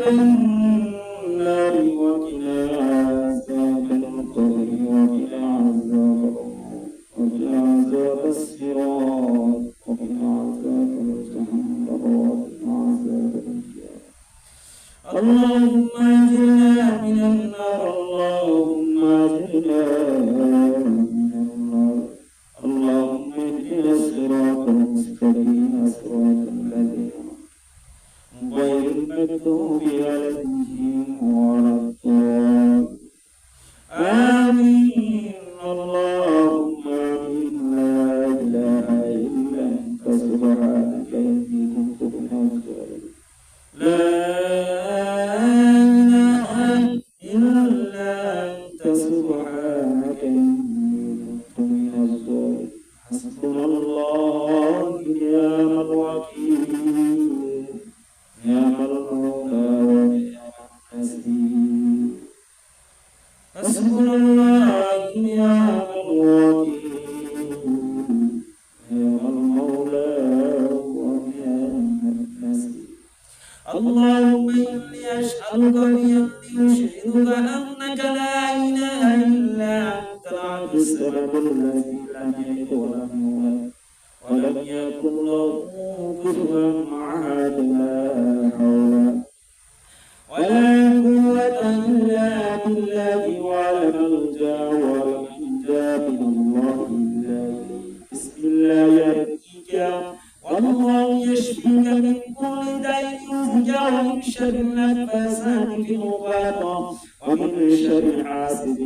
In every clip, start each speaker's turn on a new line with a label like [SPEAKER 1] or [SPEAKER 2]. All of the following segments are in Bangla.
[SPEAKER 1] النار وقنا عذاب القبر وقنا عذاب الصراط وقنا عذاب جهنم وقنا عذاب النار. اللهم اجرنا من النار اللهم اجرنا من النار. اللهم اهدنا الصراط المستقيم صراط الذين غير المغضوب عليهم ولا الضالين. آمين. اللهم آمين. لا إله إلا أنت سبحانك إني كنت من الظالمين. لا إله إلا أنت سبحانك إني كنت من الظالمين. حسبنا الله ونعم الوكيل نعم المولى ونعم النصير. حسبنا الله ونعم الوكيل نعم المولى ونعم النصير. اللهم إني أسألك بأني أشهدك أنك لا إله إلا أنت الأحد الصمد الذي لم يلد ولم يولد ولم يكن له كفوا أحد. لا حول ولا قوة إلا بالله وعلى ملجأ ومنجا من الله إلا إليه. بسم الله يرقيك والله يشفيك من كل داء يرجى ومن شر النفاثات في العقد ومن شر حاسد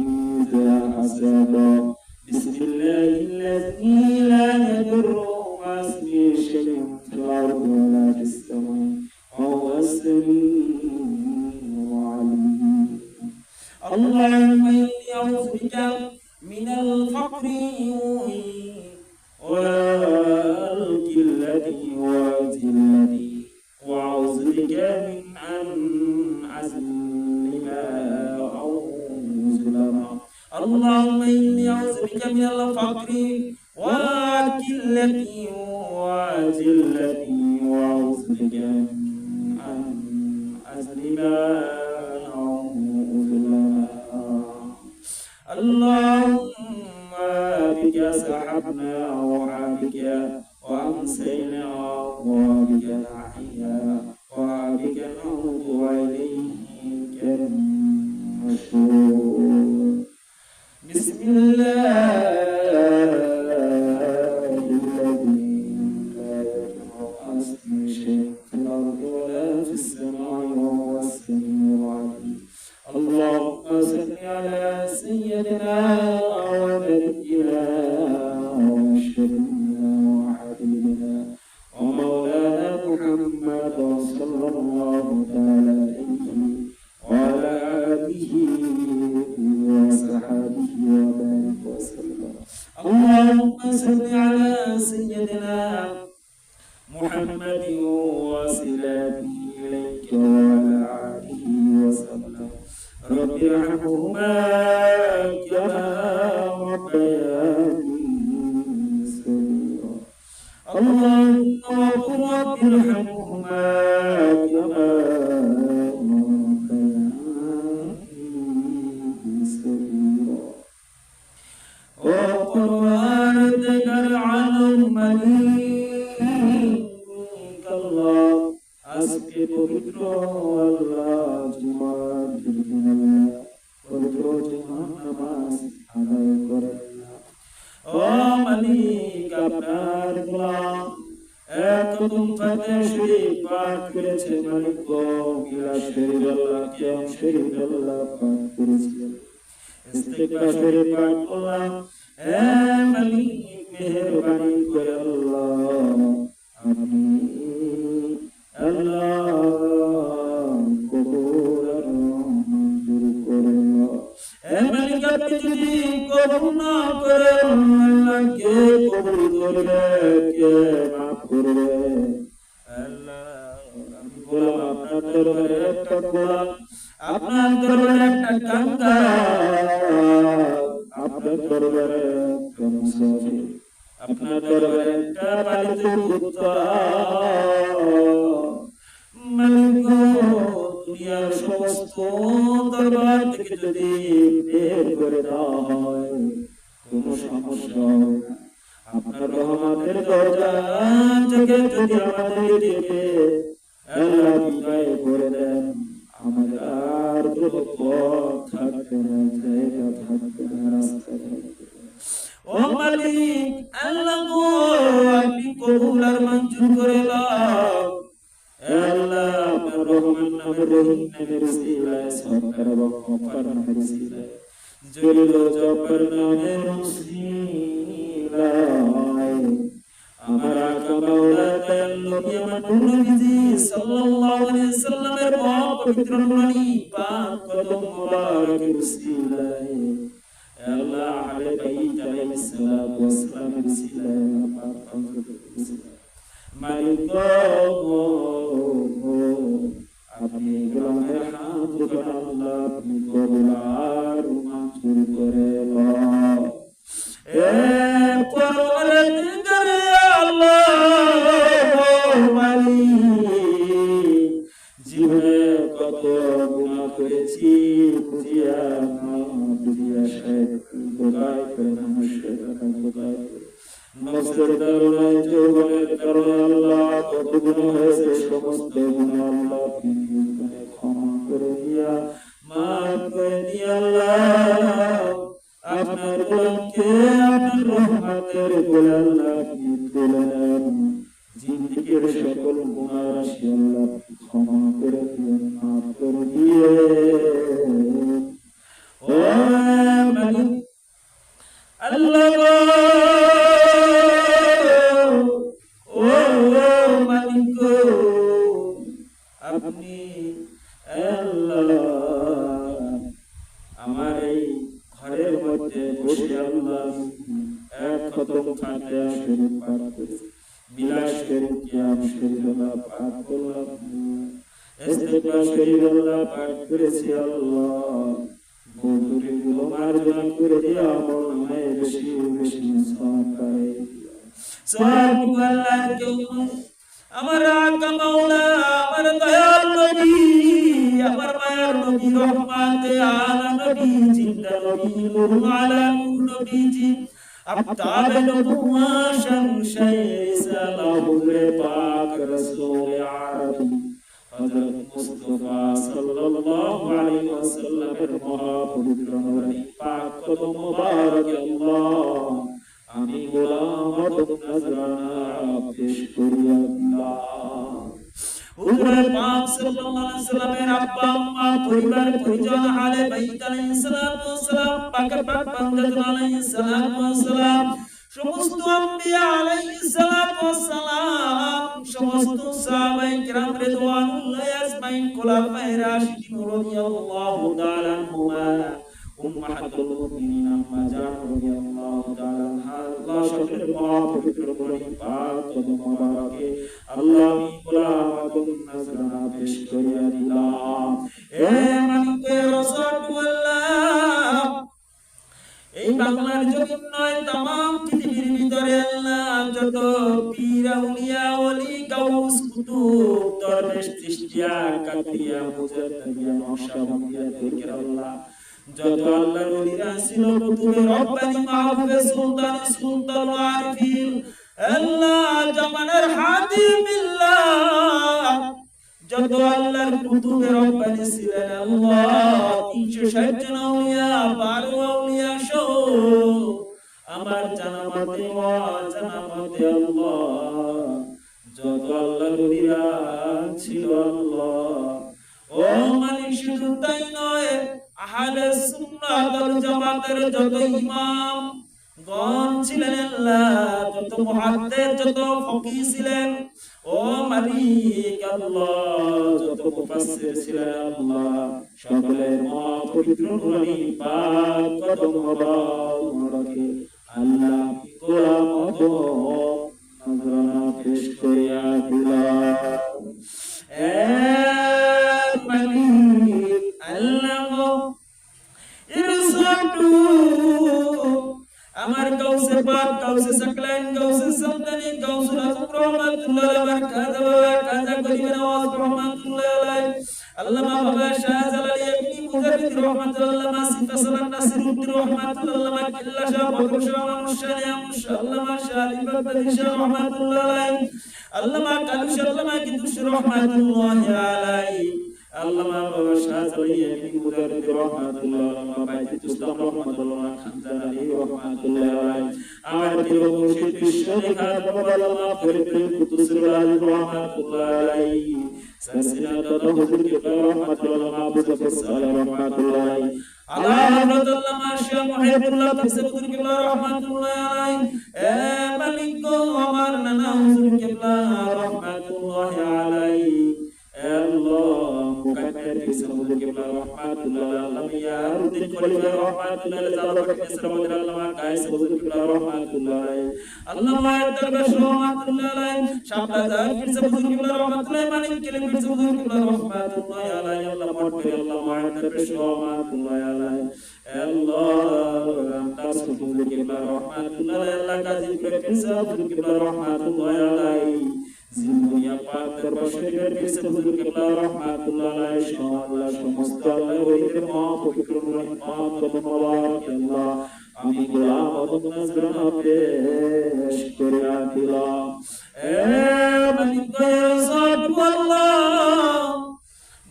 [SPEAKER 1] إذا حسد. بسم الله الذي لا يضر مع اسمه شيء في الأرض ولا في السماء وهو السميع العليم. اللهم إني أعوذ بك من الفقر والقلة والذلة وأعوذ بك من أن أظلم أو أظلم. اللهم إني أعوذ بك من الفقر والقلة والذلة وأعوذ بك من أن أظلم أو أظلم. اللهم بك سحبنا وبك وأمسينا وبك نحيا وبك نموت وإليك النشور. بسم الله الذي لا يضر مع اسمه شيء في الأرض ولا في السماء وهو السميع العليم. اللهم صل على سيدنا ونبينا وشفيعنا وحبيبنا ومولانا محمد صلى الله تعالى عليه وعلى آله وصحبه وبارك وسلم. اللهم صل على سيدنا محمد وصلاته إليك وعلى آله وسلم. رب ارحمهما كما ربياني صغيرا. اللهم رب ارحمهما كما ربياني صغيرا. وقرآن ذكر عنهم مليك الله أسكت بكرة والله جمال بالله وبكرة جهنم على القرآن. ومليك أبنار الله أكتم فتشريك فاكرة ملكم إلى شريك الله كيم شريك الله فاكرة استقبال شريك الله مليك مهرباني كل الله آمين. Allah kuburan manjur korna. Malik apni korna korna ke kubur korna ke maaf korna. Allah bola apna darbare takwa, apna darbare takanga, apna darbare kamsafir. अपना दरबार का पालित कुत्ता मलिको দুনিয়ার সমস্ত দরবার থেকে যদি বের করে দেওয়া হয় কোন সমস্যা হবে না। আপনার রহমতের দরজা থেকে যদি আমাদের ডেকে আল্লাহ বিদায় করে দেন, আমাদের আর কোনো পথ থাকবে না, জায়গা থাকবে না, রাস্তা থাকবে না। ও মালিক আল্লাহ গো, আপনি কবুল আর মঞ্জুর করে নাও। আল্লাহ আপনার রহমান নামের রহিম নামের উসিলায়, সরকার এবং গফফার নামের উসিলায়, জলিল ও জব্বার নামের উসিলায় আমার আকা মাওলা দয়াল নবী আমার নবীজি সাল্লাল্লাহু আলাইহি ওয়াসাল্লামের পবিত্র নূরানী পাক কদম মোবারকের উসিলায় আল্লাহ আহলে বাইত আলাইহিস সালাতু ওয়াস সালামের উসিলায় পাক কদমের উসিলায় মালিক গো, আপনি গোলামের হাত ধরে আল্লাহ আপনি কবুল আর মঞ্জুর করে নাও। এ পরওয়ারদিগার আল্লাহ মালিক, জীবনে কত গুনাহ করেছি, বুঝিয়া না বুঝিয়া বোকায় করে মানুষের বোকায় নফসের কারণে, যৌবনের কারণে আল্লাহ কত গুনাহ হয়েছে, সমস্ত গুনাহ আল্লাহ আপনি ক্ষমা করে দিয়া মাফ করে দিয়া আল্লাহ আপনার গোলামকে আপনার রহমতের কোলে আল্লাহ আপনি তুলে নেন। জিন্দেগীর সকল গুনাহ রাশি আল্লাহ ক্ষমা করে দিয়ে মাফ করে দিয়ে ও মালিক আল্লাহ গো, ও মালিক গো, আপনি আল্লাহ আমার এই ঘরের মধ্যে বসে আল্লাহ এক খতম ফাতিহা শরীফ পাঠ করেছি, বিলাস শরীফ কিয়াম শরীফ আল্লাহ পাঠ করলাম, ইস্তিগফার শরীফ আল্লাহ পাঠ করেছি। আল্লাহ বন্ধুগুলো মার্জনা করে দিয়া আমল নামায় বেশি বেশি সওয়াব পাই, সওয়াব আল্লাহ কেউ আমার আকা মাওলা আমার দয়াল নবী আমার মায়ার নবী রহমাতে আলাম নবী জিন্দা নবী নূর আলা নূর নবীজি আফতাব নবুওয়া শামশায়ে রিসালাহ হুজুরে পাক রাসূল আরবি হযরত মুস্তাফা সাল্লাল্লাহু আলাইহি ওয়াসাল্লামের মহাপবিত্র নূরানী পাক কদম মোবারক আল্লাহ আমি গোলাম নজরানা পেশ করি আল্লাহ। হুজুরে পাক সাল্লাল্লাহু আলাইহি ওয়াসাল্লামের আব্বা আম্মা পরিবার পরিজন আহলে বাইত আলাইহিস সালাতু ওয়াস সালাম পাক পাক বান্দাতুন আলাইহিস সালাতু ওয়াস সালাম সমস্ত আম্বিয়া আলাইহিস সালাতু ওয়াস সালাম সমস্ত সাহাবায়ে কিরাম রিদওয়ানুল্লাহি আজমাইন খুলাফায়ে রাশিদিন রাদিয়াল্লাহু তাআলা আনহুমা উম্মাহাতুল মুমিনিন আম্মা জান রাদিয়াল্লাহু তাআলা আনহা আল্লাহ সকলের মহাপবিত্র নূরানী পাক কদম মোবারকে আল্লাহ আমি গোলাম আদম নজরানা পেশ করিয়া দিলাম। হে মালিক রাসূলুল্লাহ, এই বাংলার জমিন নয় তামাম পৃথিবীর ভিতরে আল্লাহ যত পীর আউলিয়া ওলি গাউস কুতুব দরবেশ চিশতিয়া কাদরিয়া মুজাদ্দিদিয়া নকশবন্দিয়া ফকির আল্লাহ যত আল্লাহর ওলিরা ছিল কুতুবে রব্বানি মাহবুবে সুলতান সুলতান আরিফিন আল্লাহ জামানার হাদিমিল্লাহ যত আল্লাহর কুতুবে রব্বানি ছিলেন আল্লাহ 360 জন আউলিয়া 12 আউলিয়া সহ আমার জানামতে ওয়া জানামতে আল্লাহ যত আল্লাহর ওলিরা ছিল আল্লাহ ও মালিক শুধু তাই নয় আহলে সুন্নাত ওয়াল জামাতের যত ইমাম গণ ছিলেন আল্লাহ যত মুহাদ্দিস যত ফকিহ ছিলেন ও মালিক আল্লাহ যত মুফাসসির ছিলেন আল্লাহ সকলের মহাপবিত্র নূরানী পাক কদম মোবারকে আল্লাহ গোলাম নজরানা পেশ করিয়া দিলাম। এ মালিক আল্লাহ ইরসাদু আমার গাউসে পাক গাউসে সাকলাইন গাউসে সামদানি গাউসুল আজম রহমাতুল্লাহ আলাইহি কাযা কাযা করিবেন আওয়াজ রহমাতুল্লাহ আলাইহি আল্লাহ আল্লামা বাবা শাহজালালি ইবনে মুজাদ্দিদ রাহমাতুল্লাহ মাসিফ সালাম নাসিরউদ্দিন রাহমাতুল্লাহ কিল্লা শাহ বকর শাহ মুশারিয়া আল্লামা শাহ ইবাদত শাহ রাহমাতুল্লাহ আলাইহি আল্লামা কালুশ আল্লামা কিদুশ রাহমাতুল্লাহ আলাইহি আল্লামা বাবা শাহজালালি ইবনে মুজাদ্দিদ রাহমাতুল্লাহ আল্লামা বাইতুল ইসলাম রাহমাতুল্লাহ খানজালালি রাহমাতুল্লাহ আলাইহি আমার প্রিয় মুর্শিদ বিশ্বরেখা আল্লামা ফরিদ কুতুস রাহমাতুল্লাহ আলাইহি سلسلة حضور كبار رحمة الله أبو جعفر الصالح رحمة الله عليه على حضرة الله ماشية محب الله تفسير حضور كبار رحمة الله عليه ملك عمر ننا حضور كبار رحمة الله عليه الله مكبر تفسير حضور كبار رحمة الله عليه يا رب الخليفة رحمة الله لزال تفسير حضور الله قائس حضور كبار رحمة الله عليه الله ما يدربش رحمة الله عليه شابدا تفسير حضور كبار رحمة الله مالك كلمة تفسير حضور كبار رحمة الله عليه الله مكبر الله ما يدربش رحمة الله عليه الله تفسير حضور كبار رحمة الله الله كذب تفسير حضور كبار رحمة الله عليه জিন্দুয়া পাক দরবারে তফসির হুজুর কিবলা রাহমাতুল্লাহ আলাইহি শাআল্লাহ সমস্ত আল্লাহ হইতে মা পবিত্র রহমান মুবারক আল্লাহ আমি গোলাম আদম নজরানা পেশ করে দিলাম মালিক সাহেব আল্লাহ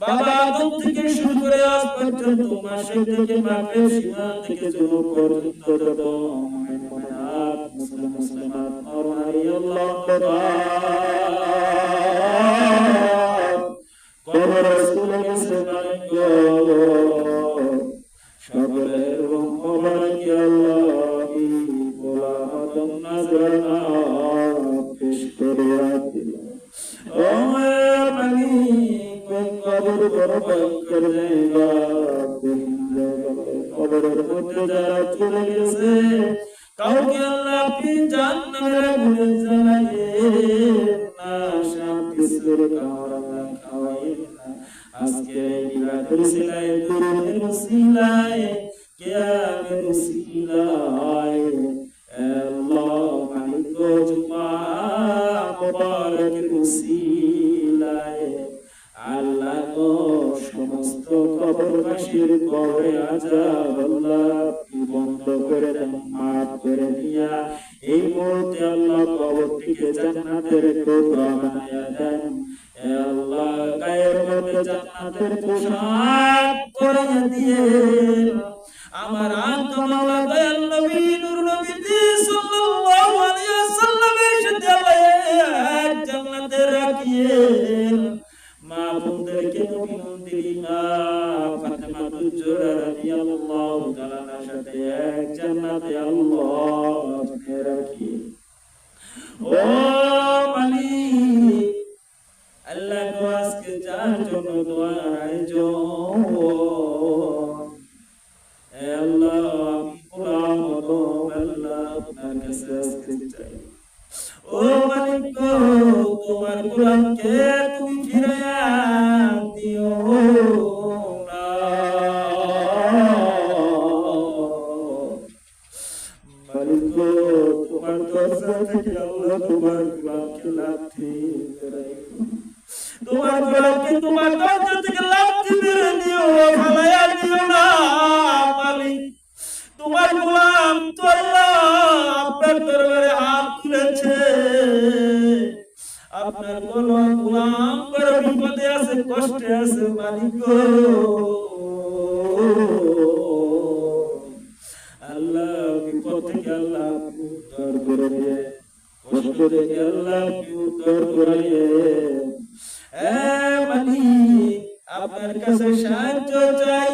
[SPEAKER 1] বাবা আদম থেকে শুরু করে আজ পর্যন্ত মাসে থেকে মাপে সীমা থেকে শুরু পর্যন্ত যত মুমিনাত মুসলিমাত আর নারী আল্লাহ কবর রাসূলের সেবাকে সকলের মোবারক আল্লাহ গোলা আদম নজরানা পেশ করে দিলাম ও মালিক কবর বরবাদ করে দেবা কবরের মধ্যে যারা চলে গেছে কাউকে আল্লাহ আপনি জান্নাতের আগুনে জ্বালায়েন না শান্তি সুরে খাওয়ায়েন না আজকে মিলাদুল সিলায় দুরুদের ওসিলায় কিয়ামের ওসিলায় আল্লাহ মালিক জুমা মুবারকের ওসিলায় আল্লাহ গো সমস্ত কবরবাসীর কবরে আযাব আল্লাহ বন্ধ করে দেন মাফ করে দিয়া এই মুহূর্তে আল্লাহ কবরটিকে জান্নাতের টুকরা বানায়া দেন হে আল্লাহ গায়ের মধ্যে জান্নাতের পোশাক করে দিয়ে আমার আন্ত মাওলা দয়াল নবী নূর নবী সাল্লাল্লাহু আলাইহি ওয়াসাল্লামের সাথে আল্লাহ জান্নাতে রাখিয়েন মা বোনদেরকে নবী নন্দিনী মা ফাতেমা তুজরা রাদিয়াল্লাহু তাআলার সাথে এক জান্নাতে আল্লাহ আপনি রাখি ও মালিক আল্লাহ গো আজকে যার জন্য দোয়ার আয়োজন হে আল্লাহ আমি গোলাম আল্লাহ আপনার কাছে আজকে চাই ও মালিক গো তোমার গোলামকে তুমি ফিরাইয়া দিও না মালিক গো তোমার দরজা থেকে আল্লাহ তোমার গোলামকে লাথি রাখো তোমার গোলামকে তোমার দরজা থেকে লাথি মেরে দিও ফালাইয়া দিও না মালিক তোমার গোলাম তো আল্লাহ আপনার দরবারে হাত তুলেছে আপনার গোলাম বড় বিপদে আছে কষ্টে আছে মালিক গো আল্লাহ বিপদ থেকে আল্লাহ উদ্ধার করে দিয়ে কষ্ট থেকে আল্লাহ উদ্ধার করে মালিক আপনার কাছে সাহায্য চাই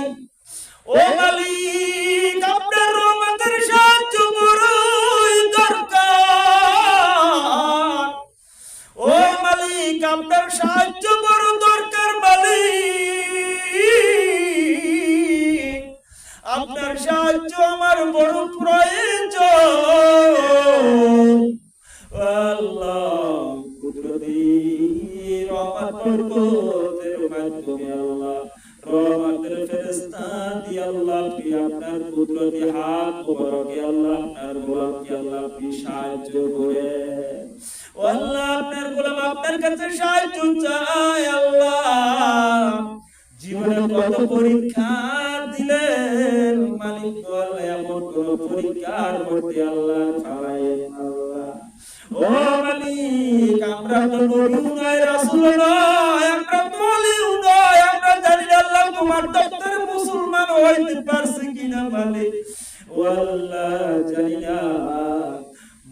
[SPEAKER 1] ও মালিক আপনার রহমতের সাহায্য বড়ই দরকার ও মালিক আপনার সাহায্য বড় দরকার মালিক আপনার সাহায্য আমার বড় প্রয়োজন আল্লাহ কুদরতি রহমত বরকতের মাধ্যমে আল্লাহ রহমতের ফেরেশতা দিয়ে আল্লাহ কি আপনার কুদরতি হাত মুবারকে আল্লাহ আপনার গোলামকে আল্লাহ কি সাহায্য করে আল্লাহ আপনার গোলাম আপনার কাছে সাহায্য চায় আল্লাহ জীবনে কত পরীক্ষা দিলেন মালিক গো আল্লাহ, এমন কোন পরীক্ষার মধ্যে আল্লাহ ফেলায়েন আল্লাহ। ও মালিক, আমরা তো নবী নয়, রাসূল নয়, আমরা তো ওলিও নয়, আমরা জানি না আল্লাহ তোমার দপ্তরে মুসলমান হইতে পারছে কিনা মালিক। ও আল্লাহ জানি না,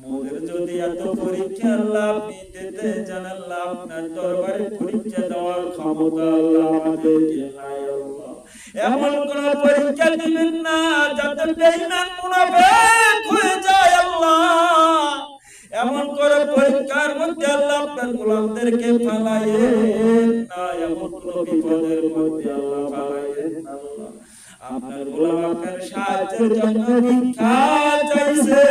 [SPEAKER 1] মোদের যদি এত পরীক্ষা আল্লাহ আপনি দিতে চান আল্লাহ, আপনার দরবারে পরীক্ষা দেওয়ার ক্ষমতা আল্লাহ আমাদেরকে নাই আল্লাহ। এমন কোন পরীক্ষা দিবেন না যাতে বেঈমান মুনাফিক হয়ে যায় আল্লাহ। এমন কোন পরীক্ষার মধ্যে আল্লাহ আপনার গোলামদেরকে ফেলায়েন না, এমন কোন বিপদের মধ্যে আল্লাহ ফেলায়েন না আল্লাহ। আপনার গোলাম আপনার সাহায্যের জন্য ভিক্ষা চাইছে,